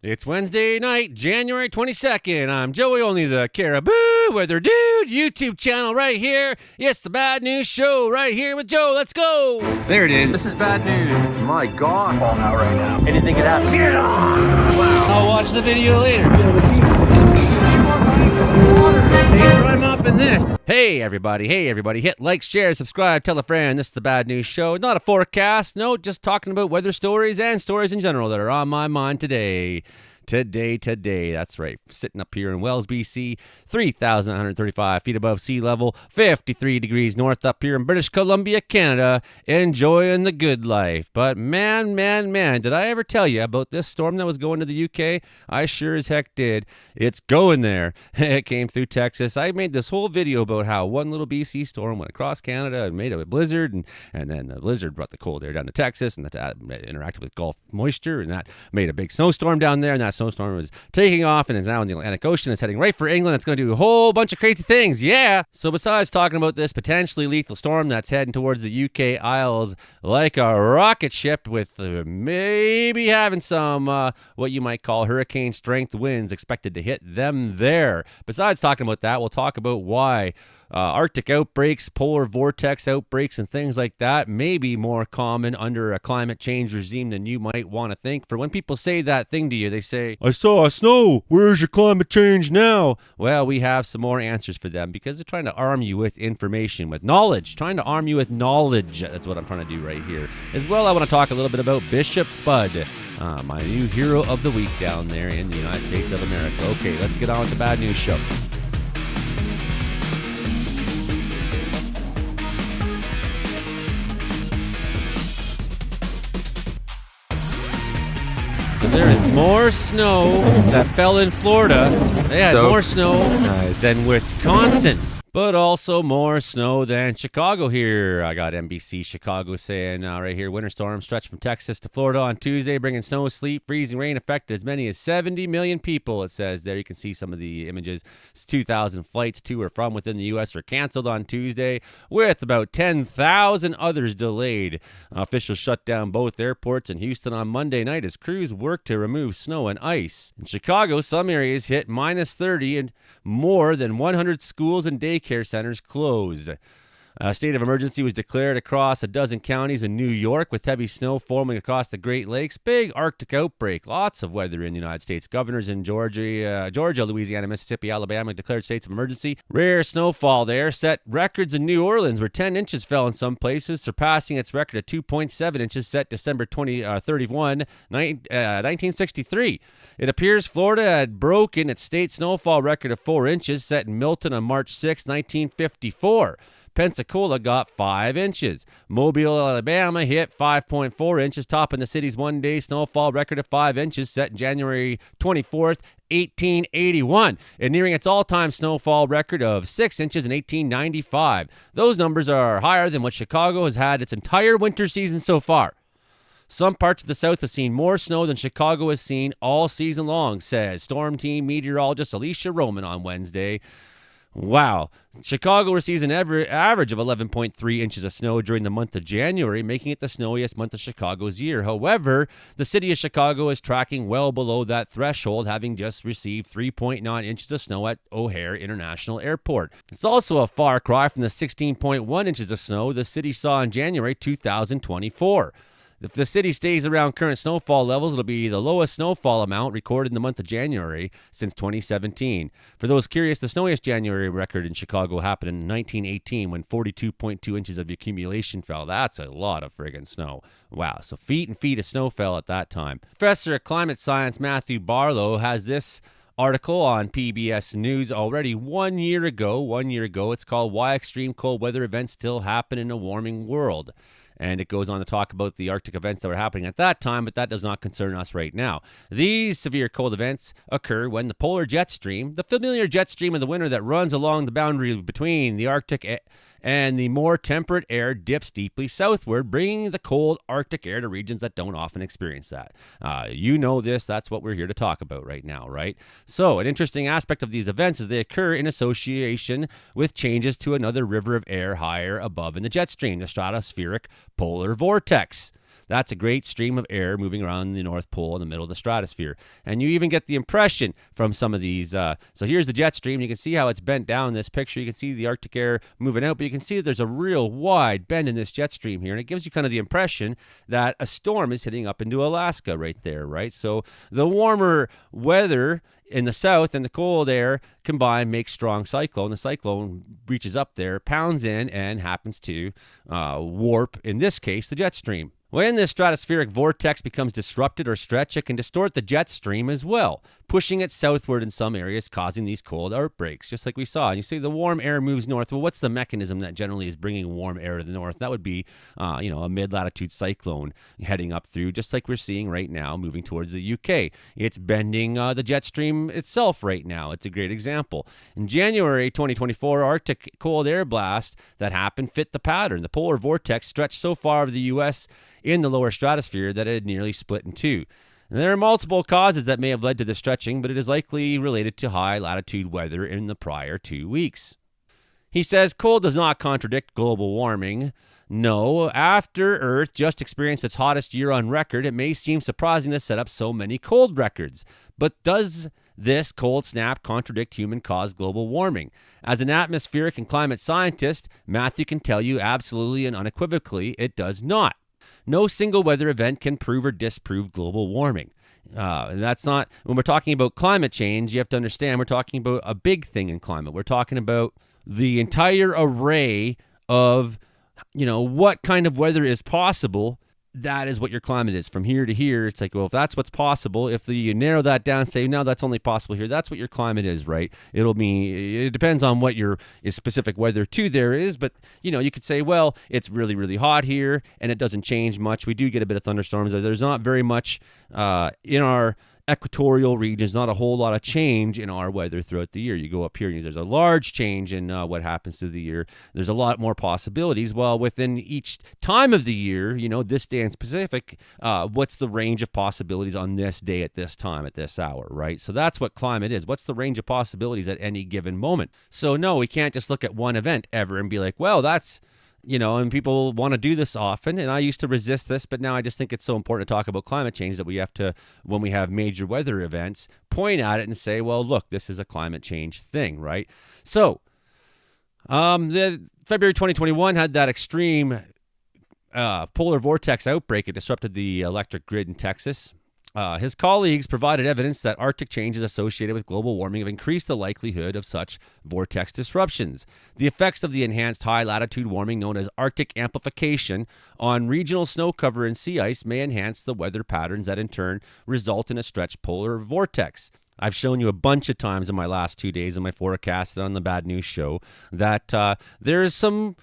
It's Wednesday night, January 22nd. I'm Joey, only the Caribou Weather Dude YouTube channel right here. Yes, the Bad News Show right here with Joe. Let's go. There it is. This is bad news. My God. Falling out right now. Anything could happen. Get on! Wow. I'll watch the video later. I'm up in this. Hey everybody, hit like, share, subscribe, tell a friend. This is the Bad News Show. Not a forecast, no, just talking about weather stories and stories in general that are on my mind today. Today, that's right. Sitting up here in Wells, BC, 3,135 feet above sea level, 53 degrees north up here in British Columbia, Canada, enjoying the good life. But man, did I ever tell you about this storm that was going to the UK? I sure as heck did. It's going there. It came through Texas. I made this whole video about how one little BC storm went across Canada and made a blizzard, and then the blizzard brought the cold air down to Texas, and that interacted with Gulf moisture, and that made a big snowstorm down there, and that snowstorm was taking off and is now in the Atlantic Ocean. It's heading right for England. It's going to do a whole bunch of crazy things. Yeah. So besides talking about this potentially lethal storm that's heading towards the UK Isles like a rocket ship with maybe having some what you might call hurricane strength winds expected to hit them there. Besides talking about that, we'll talk about why Arctic outbreaks, polar vortex outbreaks, and things like that may be more common under a climate change regime than you might want to think. For when people say that thing to you, they say, "I saw snow. Where's your climate change now?" Well, we have some more answers for them because they're trying to arm you with information, with knowledge. Trying to arm you with knowledge. That's what I'm trying to do right here. As well, I want to talk a little bit about Bishop Budde, my new hero of the week down there in the United States of America. Okay, let's get on with the Bad News Show. So there is more snow that fell in Florida. They had more snow than Wisconsin, but also more snow than Chicago here. I got NBC Chicago saying right here, winter storm stretched from Texas to Florida on Tuesday, bringing snow, sleet, freezing rain affected as many as 70 million people, it says there. You can see some of the images. 2,000 flights to or from within the U.S. were canceled on Tuesday, with about 10,000 others delayed. Officials shut down both airports in Houston on Monday night as crews worked to remove snow and ice. In Chicago, some areas hit minus 30 and more than 100 schools and daycare centers closed. A state of emergency was declared across a dozen counties in New York with heavy snow forming across the Great Lakes. Big Arctic outbreak. Lots of weather in the United States. Governors in Georgia, Louisiana, Mississippi, Alabama declared states of emergency. Rare snowfall there set records in New Orleans where 10 inches fell in some places, surpassing its record of 2.7 inches set December 31, 1963. It appears Florida had broken its state snowfall record of 4 inches set in Milton on March 6, 1954. Pensacola got 5 inches. Mobile, Alabama hit 5.4 inches, topping the city's one-day snowfall record of 5 inches set January 24th, 1881, and nearing its all-time snowfall record of 6 inches in 1895. Those numbers are higher than what Chicago has had its entire winter season so far. Some parts of the South have seen more snow than Chicago has seen all season long, says Storm Team meteorologist Alicia Roman on Wednesday. Wow. Chicago receives an average of 11.3 inches of snow during the month of January, making it the snowiest month of Chicago's year. However, the city of Chicago is tracking well below that threshold, having just received 3.9 inches of snow at O'Hare International Airport. It's also a far cry from the 16.1 inches of snow the city saw in January 2024. If the city stays around current snowfall levels, it'll be the lowest snowfall amount recorded in the month of January since 2017. For those curious, the snowiest January record in Chicago happened in 1918 when 42.2 inches of accumulation fell. That's a lot of friggin' snow. Wow, so feet and feet of snow fell at that time. Professor of Climate Science Matthew Barlow has this article on PBS News already 1 year ago. It's called "Why Extreme Cold Weather Events Still Happen in a Warming World." And it goes on to talk about the Arctic events that were happening at that time, but that does not concern us right now. These severe cold events occur when the polar jet stream, the familiar jet stream of the winter that runs along the boundary between the Arctic and the more temperate air, dips deeply southward, bringing the cold Arctic air to regions that don't often experience that. You know this. That's what we're here to talk about right now, right? So an interesting aspect of these events is they occur in association with changes to another river of air higher above in the jet stream, the stratospheric polar vortex. That's a great stream of air moving around the North Pole in the middle of the stratosphere. And you even get the impression from some of these. So here's the jet stream. You can see how it's bent down in this picture. You can see the Arctic air moving out, but you can see that there's a real wide bend in this jet stream here. And it gives you kind of the impression that a storm is hitting up into Alaska right there, right? So the warmer weather in the south and the cold air combined makes strong cyclone. The cyclone reaches up there, pounds in, and happens to warp, in this case, the jet stream. When this stratospheric vortex becomes disrupted or stretched, it can distort the jet stream as well, pushing it southward in some areas, causing these cold outbreaks, just like we saw. And you see the warm air moves north. Well, what's the mechanism that generally is bringing warm air to the north? That would be, a mid-latitude cyclone heading up through, just like we're seeing right now, moving towards the UK. It's bending the jet stream itself right now. It's a great example. In January 2024, Arctic cold air blast that happened fit the pattern. The polar vortex stretched so far over the U.S. in the lower stratosphere that it had nearly split in two. And there are multiple causes that may have led to the stretching, but it is likely related to high latitude weather in the prior 2 weeks. He says cold does not contradict global warming. No, after Earth just experienced its hottest year on record, it may seem surprising to set up so many cold records. But does this cold snap contradict human-caused global warming? As an atmospheric and climate scientist, Matthew can tell you absolutely and unequivocally it does not. No single weather event can prove or disprove global warming. That's not, when we're talking about climate change, you have to understand we're talking about a big thing in climate. We're talking about the entire array of, what kind of weather is possible. That is what your climate is. From here to here, it's like, well, if that's what's possible, if you narrow that down, say, no, that's only possible here, that's what your climate is, right? It depends on what your specific weather to there is, but, you could say, well, it's really, really hot here, and it doesn't change much. We do get a bit of thunderstorms. There's not very much in our equatorial regions, not a whole lot of change in our weather throughout the year. You go up here and there's a large change in what happens through the year. There's a lot more possibilities. Well, within each time of the year, this day in specific, what's the range of possibilities on this day at this time at this hour, right? So that's what climate is. What's the range of possibilities at any given moment? So no, we can't just look at one event ever and be like, well, that's and people want to do this often, and I used to resist this, but now I just think it's so important to talk about climate change that we have to, when we have major weather events, point at it and say, well, look, this is a climate change thing, right? So, the February 2021 had that extreme polar vortex outbreak. It disrupted the electric grid in Texas. His colleagues provided evidence that Arctic changes associated with global warming have increased the likelihood of such vortex disruptions. The effects of the enhanced high-latitude warming known as Arctic amplification on regional snow cover and sea ice may enhance the weather patterns that in turn result in a stretched polar vortex. I've shown you a bunch of times in my last 2 days in my forecast and on the Bad News Show that there is some,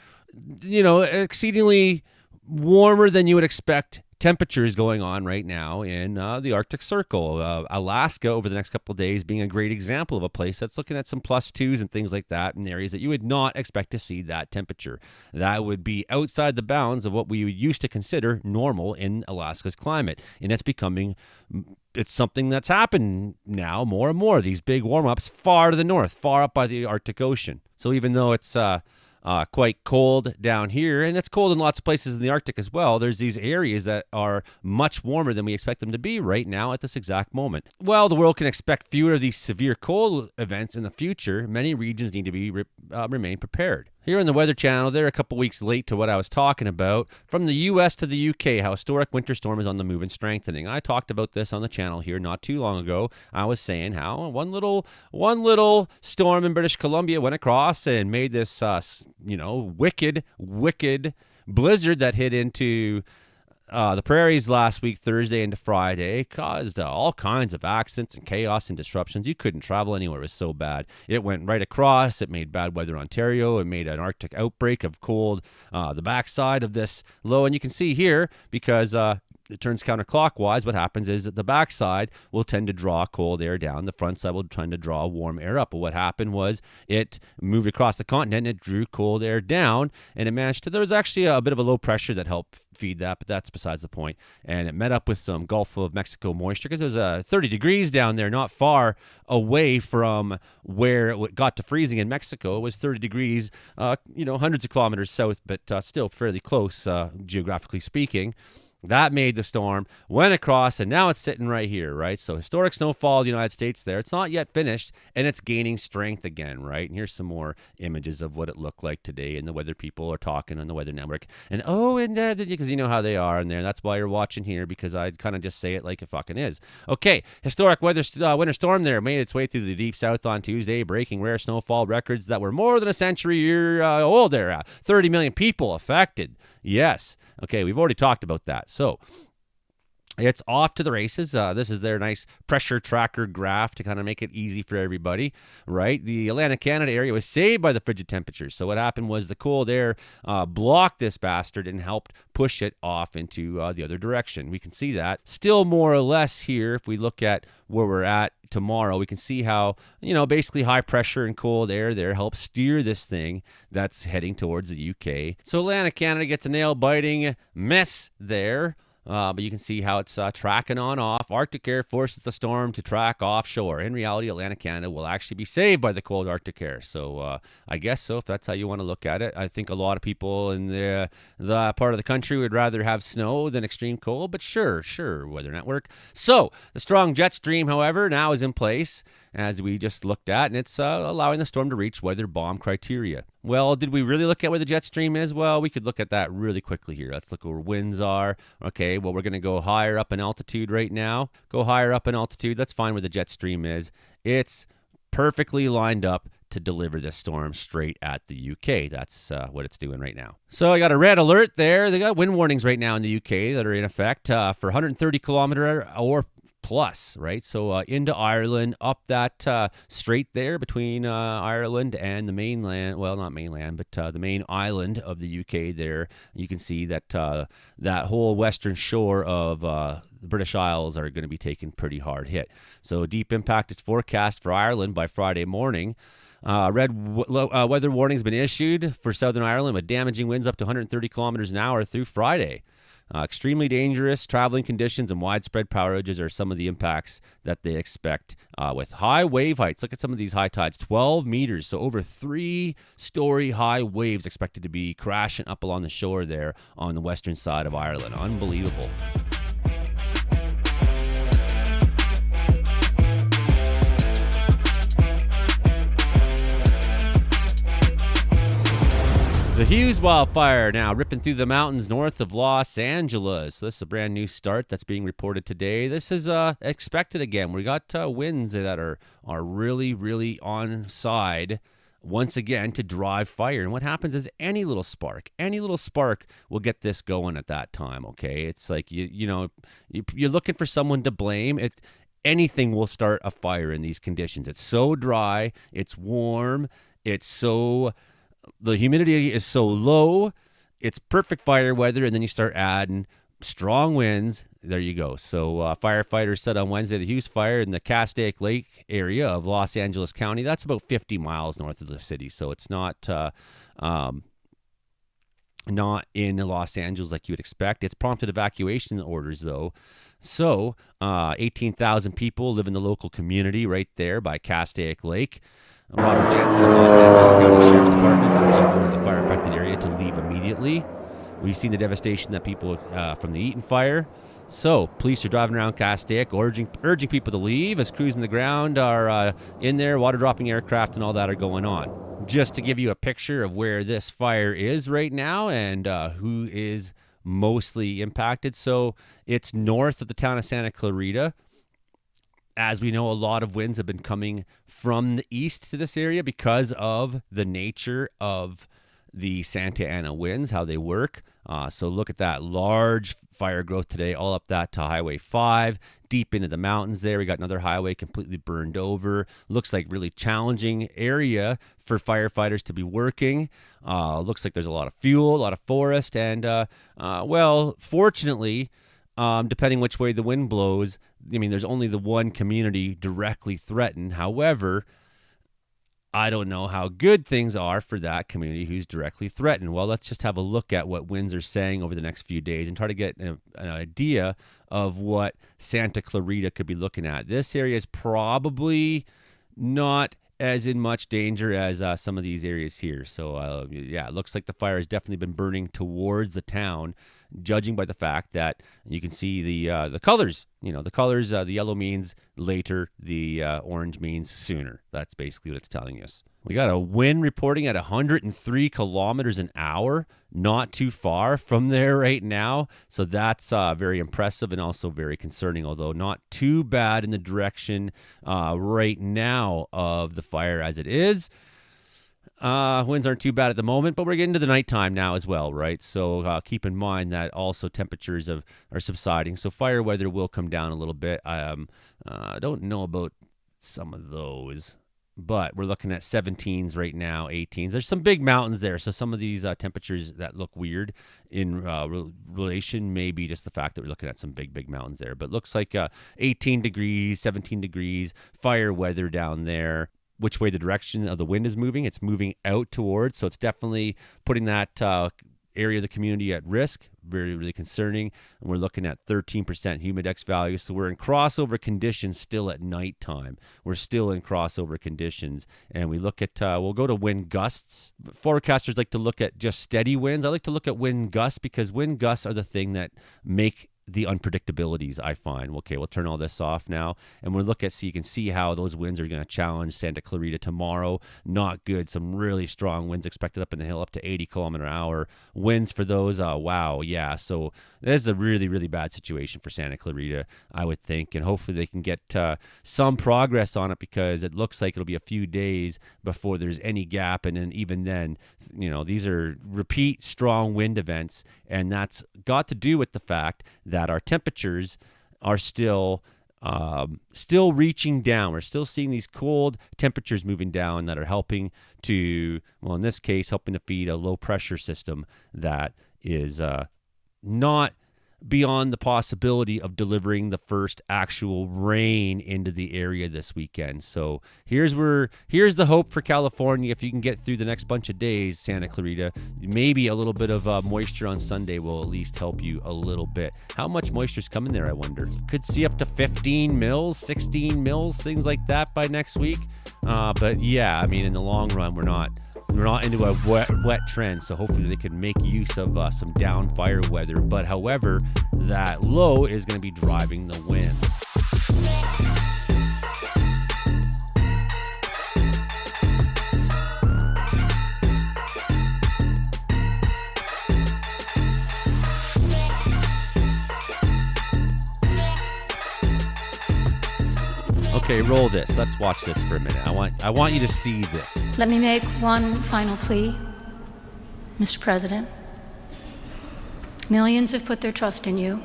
exceedingly warmer than you would expect temperatures going on right now in the Arctic Circle. Alaska over the next couple of days being a great example of a place that's looking at some +2s and things like that in areas that you would not expect to see that temperature. That would be outside the bounds of what we used to consider normal in Alaska's climate. And it's something that's happened now more and more. These big warm-ups far to the north, far up by the Arctic Ocean. So even though it's quite cold down here, and it's cold in lots of places in the Arctic as well, there's these areas that are much warmer than we expect them to be right now at this exact moment. Well, the world can expect fewer of these severe cold events in the future. Many regions need to remain prepared. Here on the Weather Channel, they're a couple weeks late to what I was talking about. From the U.S. to the U.K., how historic winter storm is on the move and strengthening. I talked about this on the channel here not too long ago. I was saying how one little storm in British Columbia went across and made this, wicked blizzard that hit into the prairies last week, Thursday into Friday, caused all kinds of accidents and chaos and disruptions. You couldn't travel anywhere. It was so bad. It went right across. It made bad weather in Ontario. It made an Arctic outbreak of cold, the backside of this low. And you can see here, because it turns counterclockwise, what happens is that the backside will tend to draw cold air down. The front side will tend to draw warm air up. But what happened was it moved across the continent, and it drew cold air down, and it managed to, there was actually a bit of a low pressure that helped feed that, but that's besides the point. And it met up with some Gulf of Mexico moisture, because it was 30 degrees down there, not far away from where it got to freezing in Mexico. It was 30 degrees, hundreds of kilometers south, but still fairly close, geographically speaking. That made the storm, went across, and now it's sitting right here, right? So historic snowfall in the United States there. It's not yet finished, and it's gaining strength again, right? And here's some more images of what it looked like today, and the weather people are talking on the Weather Network. And because you know how they are in there. That's why you're watching here, because I kind of just say it like it fucking is. Okay, historic winter storm there made its way through the deep south on Tuesday, breaking rare snowfall records that were more than a century old there. 30 million people affected. Yes. Okay, we've already talked about that. So it's off to the races. This is their nice pressure tracker graph to kind of make it easy for everybody, right? The Atlantic Canada area was saved by the frigid temperatures. So what happened was the cold air blocked this bastard and helped push it off into the other direction. We can see that. Still more or less here, if we look at where we're at tomorrow, we can see how, basically high pressure and cold air there helps steer this thing that's heading towards the UK. So Atlantic Canada gets a nail-biting mess there. But you can see how it's tracking on off. Arctic air forces the storm to track offshore. In reality, Atlantic Canada will actually be saved by the cold Arctic air. So I guess so, if that's how you want to look at it. I think a lot of people in the part of the country would rather have snow than extreme cold. But sure, Weather Network. So the strong jet stream, however, now is in place, as we just looked at, and it's allowing the storm to reach weather bomb criteria. Well, did we really look at where the jet stream is? Well, we could look at that really quickly here. Let's look where winds are. Okay, well, we're going to go higher up in altitude right now. Go higher up in altitude. Let's find where the jet stream is. It's perfectly lined up to deliver this storm straight at the UK. That's what it's doing right now. So I got a red alert there. They got wind warnings right now in the UK that are in effect for 130 kilometer or plus, right? So into Ireland, up that strait there between Ireland and the mainland. Well, not mainland, but the main island of the UK there. You can see that that whole western shore of the British Isles are going to be taking pretty hard hit. So deep impact is forecast for Ireland by Friday morning. Weather warning has been issued for Southern Ireland with damaging winds up to 130 kilometers an hour through Friday. Extremely dangerous traveling conditions and widespread power outages are some of the impacts that they expect with high wave heights. Look at some of these high tides, 12 meters, so over 3-story high waves expected to be crashing up along the shore there on the western side of Ireland. Unbelievable. The Hughes wildfire now ripping through the mountains north of Los Angeles. This is a brand new start that's being reported today. This is expected again. We got winds that are really, really on side once again to drive fire. And what happens is any little spark will get this going at that time, okay? It's like, you're looking for someone to blame. Anything will start a fire in these conditions. It's so dry, it's warm, the humidity is so low, it's perfect fire weather, and then you start adding strong winds. There you go. So firefighters said on Wednesday the Hughes fire in the Castaic Lake area of Los Angeles County, that's about 50 miles north of the city. So it's not in Los Angeles like you would expect. It's prompted evacuation orders, though. So 18,000 people live in the local community right there by Castaic Lake. Robert Jensen, Los Angeles County Sheriff's Department, urged everyone in the fire-affected area to leave immediately. We've seen the devastation that people from the Eaton fire. So, police are driving around Castaic, urging people to leave as crews on the ground are in there, water-dropping aircraft and all that are going on. Just to give you a picture of where this fire is right now and who is mostly impacted. So, it's north of the town of Santa Clarita. As we know, a lot of winds have been coming from the east to this area because of the nature of the Santa Ana winds, how they work. So look at that large fire growth today, all up that to Highway 5, deep into the mountains there. We got another highway completely burned over. Looks like really challenging area for firefighters to be working. Looks like there's a lot of fuel, a lot of forest, and fortunately, depending which way the wind blows, there's only the one community directly threatened. However, I don't know how good things are for that community who's directly threatened. Well, let's just have a look at what winds are saying over the next few days and try to get an idea of what Santa Clarita could be looking at. This area is probably not as in much danger as some of these areas here. So, it looks like the fire has definitely been burning towards the town, judging by the fact that you can see the colors. The colors, the yellow means later, the orange means sooner. That's basically what it's telling us. We got a wind reporting at 103 kilometers an hour, not too far from there right now. So that's very impressive and also very concerning, although not too bad in the direction right now of the fire as it is. Winds aren't too bad at the moment, but we're getting to the nighttime now as well, right? So keep in mind that also temperatures are subsiding. So fire weather will come down a little bit. I don't know about some of those, but we're looking at 17s right now, 18s. There's some big mountains there, so some of these temperatures that look weird in relation may be just the fact that we're looking at some big mountains there. But looks like 18 degrees, 17 degrees, fire weather down there. Which way the direction of the wind is moving. It's moving out towards, so it's definitely putting that area of the community at risk. Very, really concerning. And we're looking at 13% humidex value. So we're in crossover conditions still at nighttime. We're still in crossover conditions. And we look at, we'll go to wind gusts. Forecasters like to look at just steady winds. I like to look at wind gusts because wind gusts are the thing that make the unpredictabilities, I find. Okay, we'll turn all this off now, and we'll look at, so you can see how those winds are going to challenge Santa Clarita tomorrow. Not good. Some really strong winds expected up in the hill, up to 80 kilometer hour winds for those. Wow, yeah. So this is a really, really bad situation for Santa Clarita, I would think, and hopefully they can get some progress on it, because it looks like it'll be a few days before there's any gap, and then even then, these are repeat strong wind events, and that's got to do with the fact that our temperatures are still reaching down. We're still seeing these cold temperatures moving down that are helping to, in this case, helping to feed a low pressure system that is not beyond the possibility of delivering the first actual rain into the area this weekend. So here's the hope for California. If you can get through the next bunch of days, Santa Clarita, maybe a little bit of moisture on Sunday will at least help you a little bit. How much moisture's coming there, I wonder? Could see up to 15 mils, 16 mils, things like that by next week. But yeah, in the long run, we're not into a wet trend, so hopefully they can make use of some down fire weather. But however, that low is going to be driving the wind. Okay, roll this. Let's watch this for a minute. I want you to see this. Let me make one final plea, Mr. President. Millions have put their trust in you.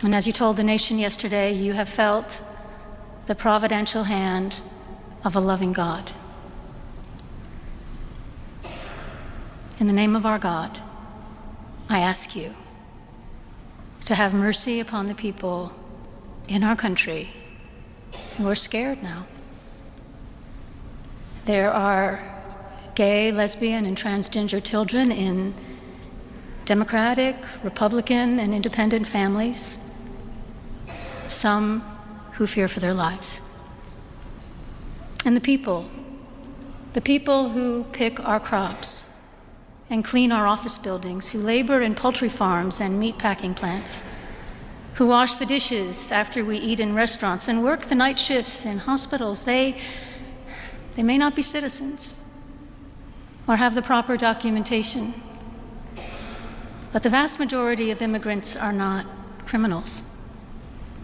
And as you told the nation yesterday, you have felt the providential hand of a loving God. In the name of our God, I ask you to have mercy upon the people in our country who are scared now. There are gay, lesbian, and transgender children in Democratic, Republican, and independent families, some who fear for their lives. And the people who pick our crops and clean our office buildings, who labor in poultry farms and meat packing plants, who wash the dishes after we eat in restaurants and work the night shifts in hospitals, they may not be citizens or have the proper documentation. But the vast majority of immigrants are not criminals.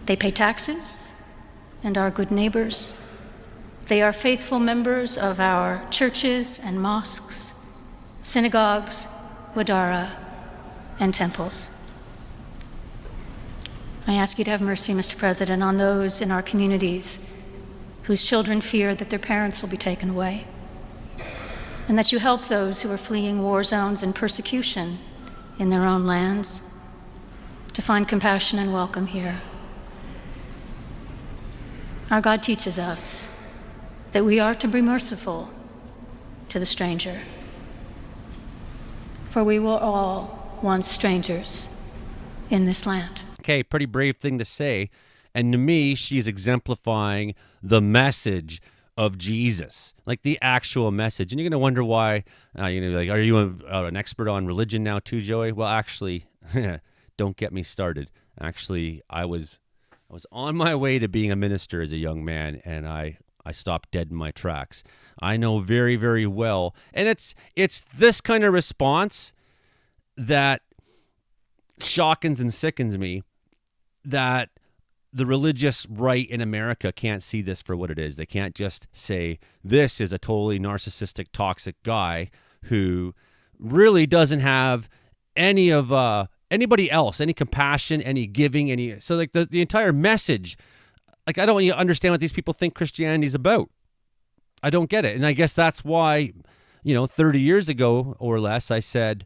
They pay taxes and are good neighbors. They are faithful members of our churches and mosques, synagogues, wadara, and temples. I ask you to have mercy, Mr. President, on those in our communities whose children fear that their parents will be taken away, and that you help those who are fleeing war zones and persecution in their own lands to find compassion and welcome here. Our God teaches us that we are to be merciful to the stranger, for we were all once strangers in this land. Okay, pretty brave thing to say. And to me, she's exemplifying the message of Jesus, like the actual message. And you're going to wonder why, are you an expert on religion now too, Joey? Well, actually, don't get me started. Actually, I was on my way to being a minister as a young man, and I stopped dead in my tracks. I know very, very well. And it's this kind of response that shockens and sickens me, that the religious right in America can't see this for what it is. They can't just say, this is a totally narcissistic, toxic guy who really doesn't have any of anybody else, any compassion, any giving, so like the entire message, like I don't understand what these people think Christianity is about. I don't get it. And I guess that's why, 30 years ago or less, I said,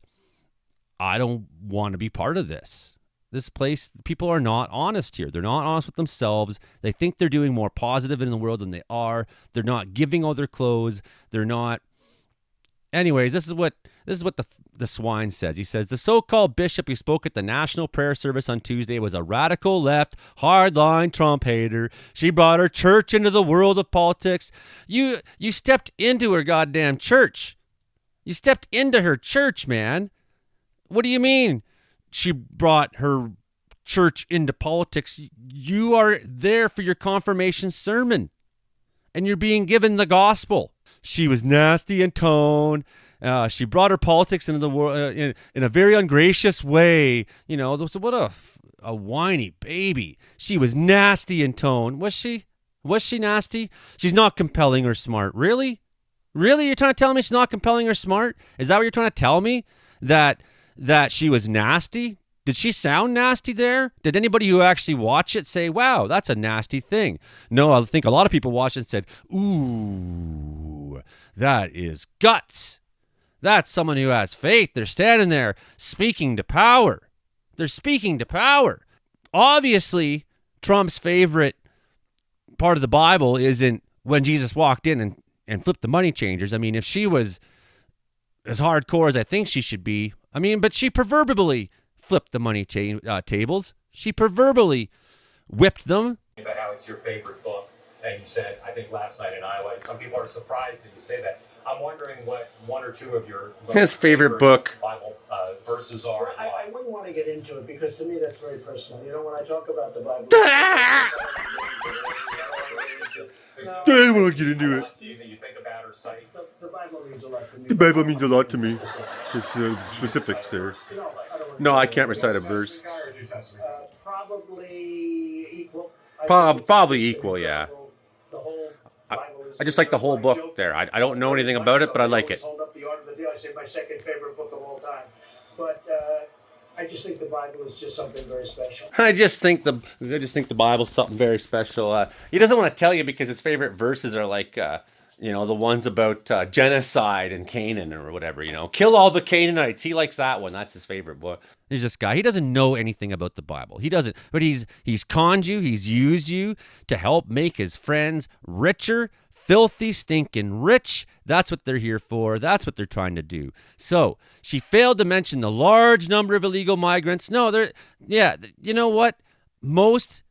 I don't want to be part of this. This place, people are not honest here. They're not honest with themselves. They think they're doing more positive in the world than they are. They're not giving all their clothes. They're not. Anyways, this is what the swine says. He says, the so-called bishop who spoke at the National Prayer Service on Tuesday was a radical left, hardline Trump hater. She brought her church into the world of politics. You stepped into her goddamn church. You stepped into her church, man. What do you mean? She brought her church into politics. You are there for your confirmation sermon, and you're being given the gospel. She was nasty in tone. She brought her politics into the world in a very ungracious way. What a whiny baby. She was nasty in tone. Was she? Was she nasty? She's not compelling or smart. Really? Really? You're trying to tell me she's not compelling or smart? Is that what you're trying to tell me? That she was nasty? Did she sound nasty there? Did anybody who actually watch it say, wow, that's a nasty thing? No, I think a lot of people watched it and said, ooh, that is guts. That's someone who has faith. They're standing there speaking to power. They're speaking to power. Obviously, Trump's favorite part of the Bible isn't when Jesus walked in and flipped the money changers. I mean, if she was as hardcore as I think she should be, but she proverbially flipped the money tables. She proverbially whipped them. About how it's your favorite book, and you said, I think last night in Iowa, and some people are surprised that you say that. I'm wondering what one or two of your his favorite book Bible verses are. Well, I wouldn't want to get into it because to me that's very personal. When I talk about the Bible, I don't want to get into it. Do you think about or cite? The Bible means a lot to me. The Bible means a lot to me. There's specifics there. No, I can't recite a verse. Probably equal. Probably equal, yeah. The whole Bible is I just like the whole book there. I don't know anything about it, but I like it. Hold up the Art of the Deal. I say my second favorite book of all time. But I just think the Bible is just something very special. I just think the Bible's something very special. He doesn't want to tell you because his favorite verses are like, the ones about genocide and Canaan or whatever. Kill all the Canaanites. He likes that one. That's his favorite book. There's this guy. He doesn't know anything about the Bible. He doesn't. But he's conned you. He's used you to help make his friends richer, filthy, stinking rich. That's what they're here for. That's what they're trying to do. So she failed to mention the large number of illegal migrants. No, you know what? Most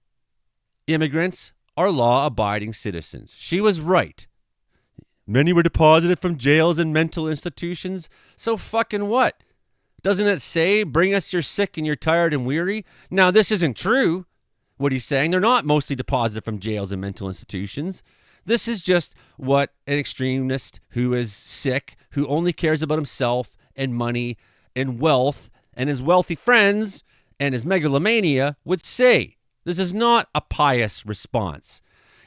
immigrants are law-abiding citizens. She was right. Many were deposited from jails and mental institutions. So fucking what? Doesn't it say, bring us your sick and you're tired and weary? Now, this isn't true, what he's saying. They're not mostly deposited from jails and mental institutions. This is just what an extremist who is sick, who only cares about himself and money and wealth and his wealthy friends and his megalomania would say. This is not a pious response.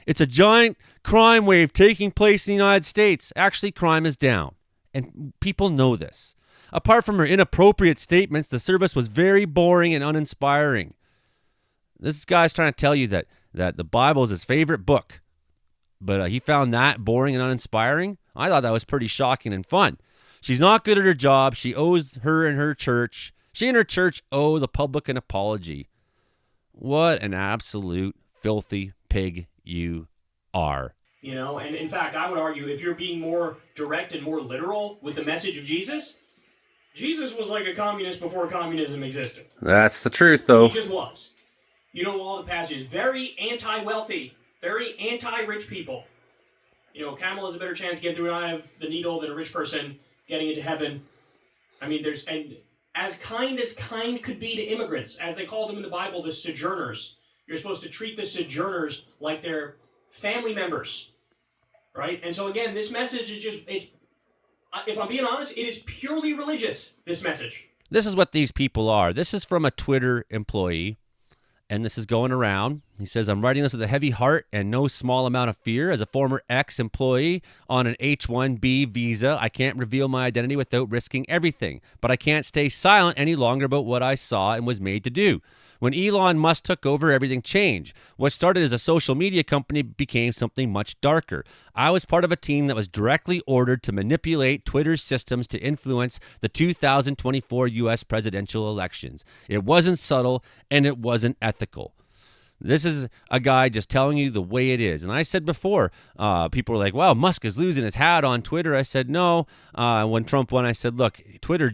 It's a giant crime wave taking place in the United States. Actually, crime is down, and people know this. Apart from her inappropriate statements, the service was very boring and uninspiring. This guy's trying to tell you that the Bible is his favorite book, but he found that boring and uninspiring. I thought that was pretty shocking and fun. She's not good at her job. She owes her and her church. She and her church owe the public an apology. What an absolute filthy pig you are. And in fact, I would argue if you're being more direct and more literal with the message of Jesus, Jesus was like a communist before communism existed. That's the truth, though. He just was. All the passages, very anti-wealthy, very anti-rich people. a camel has a better chance getting through an eye of the needle than a rich person getting into heaven. I mean, and as kind could be to immigrants, as they call them in the Bible, the sojourners. You're supposed to treat the sojourners like they're family members, right? And so again, this message is just, if I'm being honest, it is purely religious, this message. This is what these people are. This is from a Twitter employee, and this is going around. He says, I'm writing this with a heavy heart and no small amount of fear. As a former ex-employee on an H-1B visa, I can't reveal my identity without risking everything. But I can't stay silent any longer about what I saw and was made to do. When Elon Musk took over, everything changed. What started as a social media company became something much darker. I was part of a team that was directly ordered to manipulate Twitter's systems to influence the 2024 U.S. presidential elections. It wasn't subtle, and it wasn't ethical. This is a guy just telling you the way it is. And I said before, people were like, well, Musk is losing his hat on Twitter. I said, no. When Trump won, I said, look, Twitter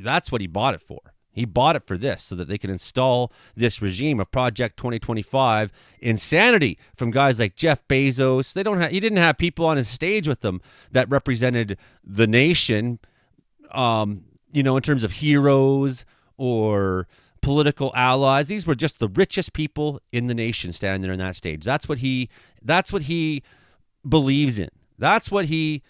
that's what he bought it for. He bought it for this so that they can install this regime of Project 2025 insanity from guys like Jeff Bezos. He didn't have people on his stage with them that represented the nation, in terms of heroes or political allies. These were just the richest people in the nation standing there on that stage. That's what he believes in. That's what he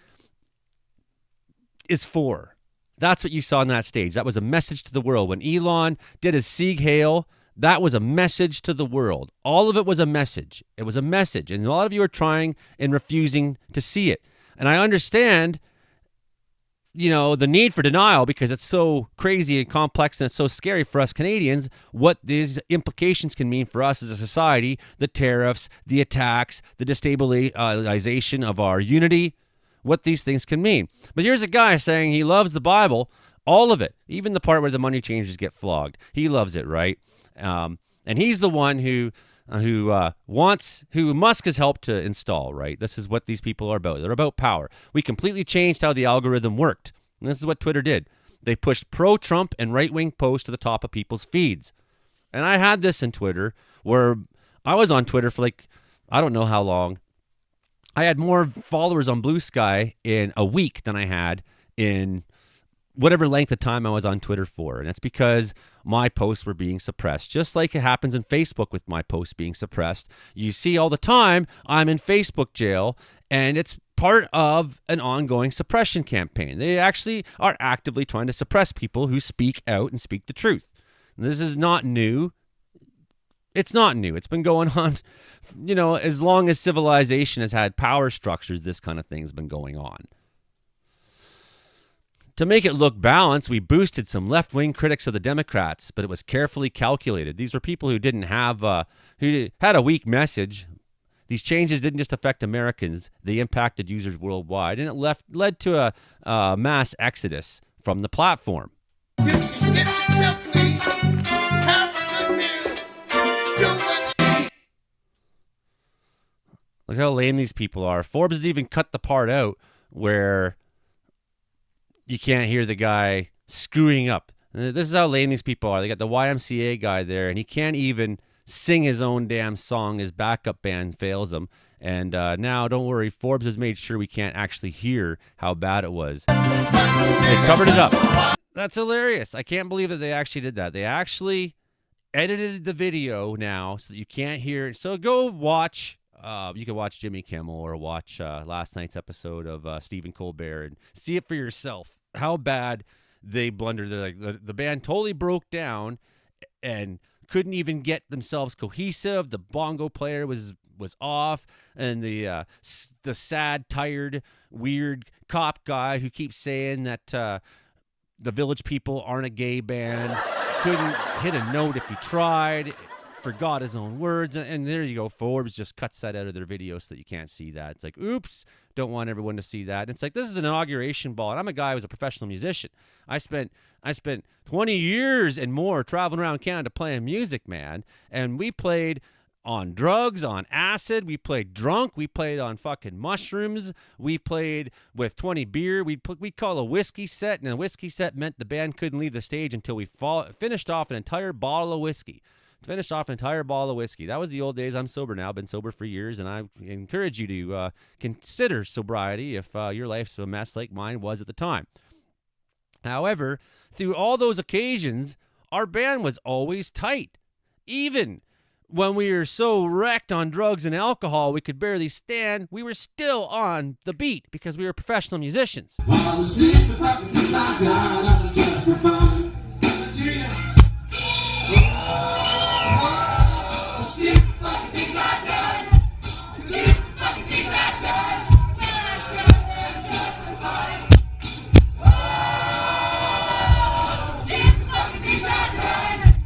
is for. That's what you saw on that stage. That was a message to the world. When Elon did his Sieg Heil, that was a message to the world. All of it was a message. It was a message. And a lot of you are trying and refusing to see it. And I understand, the need for denial because it's so crazy and complex and it's so scary for us Canadians, what these implications can mean for us as a society, the tariffs, the attacks, the destabilization of our unity, what these things can mean. But here's a guy saying he loves the Bible, all of it, even the part where the money changers get flogged. He loves it, right? And he's the one who Musk has helped to install, right? This is what these people are about. They're about power. We completely changed how the algorithm worked. And this is what Twitter did. They pushed pro-Trump and right-wing posts to the top of people's feeds. And I had this in Twitter where I was on Twitter for I don't know how long. I had more followers on Blue Sky in a week than I had in whatever length of time I was on Twitter for. And that's because my posts were being suppressed, just like it happens in Facebook with my posts being suppressed. You see all the time, I'm in Facebook jail, and it's part of an ongoing suppression campaign. They actually are actively trying to suppress people who speak out and speak the truth. And this is not new. It's not new. It's been going on, as long as civilization has had power structures, this kind of thing's been going on. To make it look balanced, we boosted some left-wing critics of the Democrats, but it was carefully calculated. These were people who who had a weak message. These changes didn't just affect Americans. They impacted users worldwide, and it led to a mass exodus from the platform. Look how lame these people are. Forbes has even cut the part out where you can't hear the guy screwing up. This is how lame these people are. They got the YMCA guy there, and he can't even sing his own damn song. His backup band fails him. And now, don't worry, Forbes has made sure we can't actually hear how bad it was. They covered it up. That's hilarious. I can't believe that they actually did that. They actually edited the video now so that you can't hear it. So go watch. You can watch Jimmy Kimmel or watch last night's episode of Stephen Colbert and see it for yourself. How bad they blundered. The band totally broke down and couldn't even get themselves cohesive. The bongo player was off, and the sad, tired, weird cop guy who keeps saying that the Village People aren't a gay band couldn't hit a note if he tried. Forgot his own words, and there you go. Forbes just cuts that out of their video so that you can't see that. It's like, oops, don't want everyone to see that. And it's like, this is an inauguration ball, and I'm a guy who was a professional musician. I spent 20 years and more traveling around Canada playing music, man, and we played on drugs, on acid, we played drunk, we played on fucking mushrooms, we played with 20 beer, we call a whiskey set, and a whiskey set meant the band couldn't leave the stage until we finished off an entire bottle of whiskey. finish off an entire bottle of whiskey. That was the old days. I'm sober now. Been sober for years, and I encourage you to consider sobriety if your life's a mess like mine was at the time. However, through all those occasions, our band was always tight. Even when we were so wrecked on drugs and alcohol we could barely stand, we were still on the beat because we were professional musicians.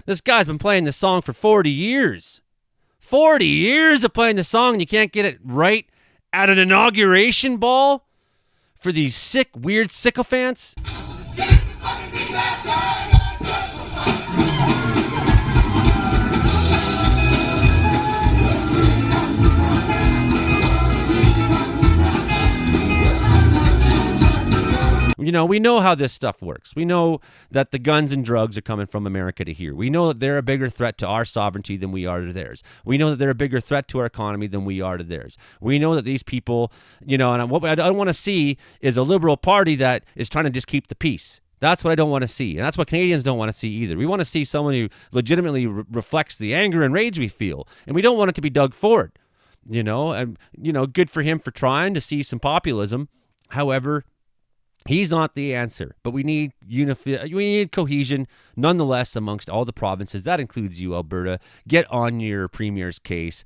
This guy's been playing this song for 40 years. 40 years of playing the song, and you can't get it right at an inauguration ball for these sick, weird sycophants? You know, we know how this stuff works. We know that the guns and drugs are coming from America to here. We know that they're a bigger threat to our sovereignty than we are to theirs. We know that they're a bigger threat to our economy than we are to theirs. We know that these people, you know, and what I don't want to see is a liberal party that is trying to just keep the peace. That's what I don't want to see. And that's what Canadians don't want to see either. We want to see someone who legitimately reflects the anger and rage we feel. And we don't want it to be Doug Ford. You know, and, you know, good for him for trying to see some populism. However, he's not the answer, but we need we need cohesion nonetheless amongst all the provinces. That includes you, Alberta. Get on your premier's case.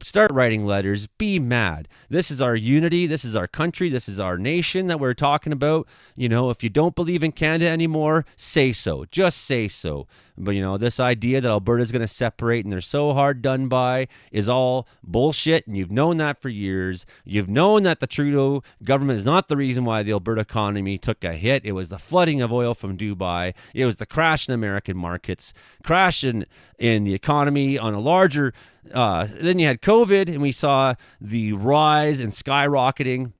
Start writing letters. Be mad. This is our unity. This is our country. This is our nation that we're talking about. You know, if you don't believe in Canada anymore, say so. Just say so. But, you know, this idea that Alberta's going to separate and they're so hard done by is all bullshit, and you've known that for years. You've known that the Trudeau government is not the reason why the Alberta economy took a hit. It was the flooding of oil from Dubai. It was the crash in American markets, crash in the economy on a larger... then you had COVID, and we saw the rise and skyrocketing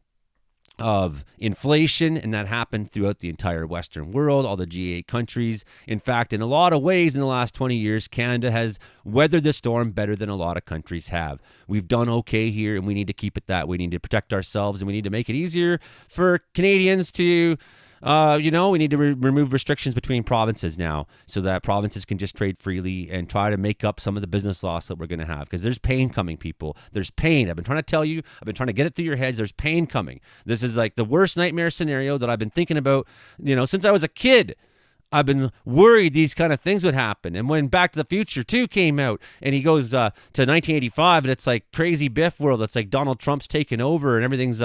of inflation, and that happened throughout the entire Western world, all the G8 countries. In fact, in a lot of ways in the last 20 years, Canada has weathered the storm better than a lot of countries have. We've done okay here, and we need to keep it that way. We need to protect ourselves, and we need to make it easier for Canadians to... you know, we need to remove restrictions between provinces now so that provinces can just trade freely and try to make up some of the business loss that we're going to have, because there's pain coming, people. There's pain. I've been trying to tell you. I've been trying to get it through your heads. There's pain coming. This is like the worst nightmare scenario that I've been thinking about, you know, since I was a kid. I've been worried these kind of things would happen. And when Back to the Future 2 came out and he goes to 1985 and it's like crazy Biff world, it's like Donald Trump's taken over and everything's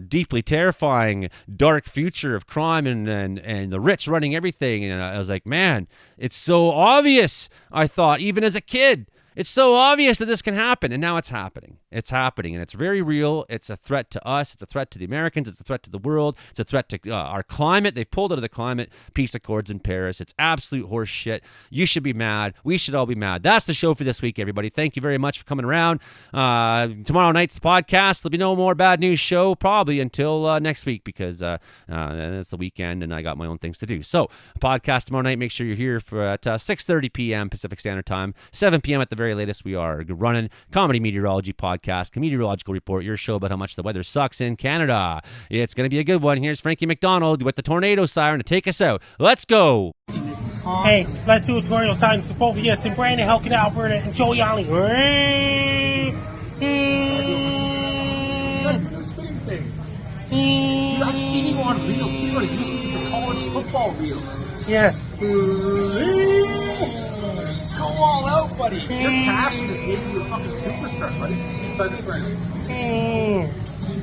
deeply terrifying, dark future of crime and the rich running everything. And I was like, man, it's so obvious. I thought, even as a kid, it's so obvious that this can happen. And now it's happening. It's happening, and it's very real. It's a threat to us. It's a threat to the Americans. It's a threat to the world. It's a threat to our climate. They've pulled out of the climate peace accords in Paris. It's absolute horse shit. You should be mad. We should all be mad. That's the show for this week, everybody. Thank you very much for coming around. Tomorrow night's the podcast. There'll be no more bad news show probably until next week, because it's the weekend and I got my own things to do. So, podcast tomorrow night. Make sure you're here for at 6:30 p.m. Pacific Standard Time, 7 p.m. at the very latest. We are running Comedy Meteorology Podcast, Meteorological Report, your show about how much the weather sucks in Canada. It's going to be a good one. Here's Frankie McDonald with the tornado siren to take us out. Let's go. Hey, let's do a tornado siren for both of us and Brandon, Helkin, Alberta, and Joe Yanni. The spinning thing. Dude, I've seen you on reels. People are using you for college football reels. Yeah. Go all out, buddy. Your passion is making you a fucking superstar, buddy. Try this, Brandon.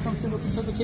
Come sit with us at the table.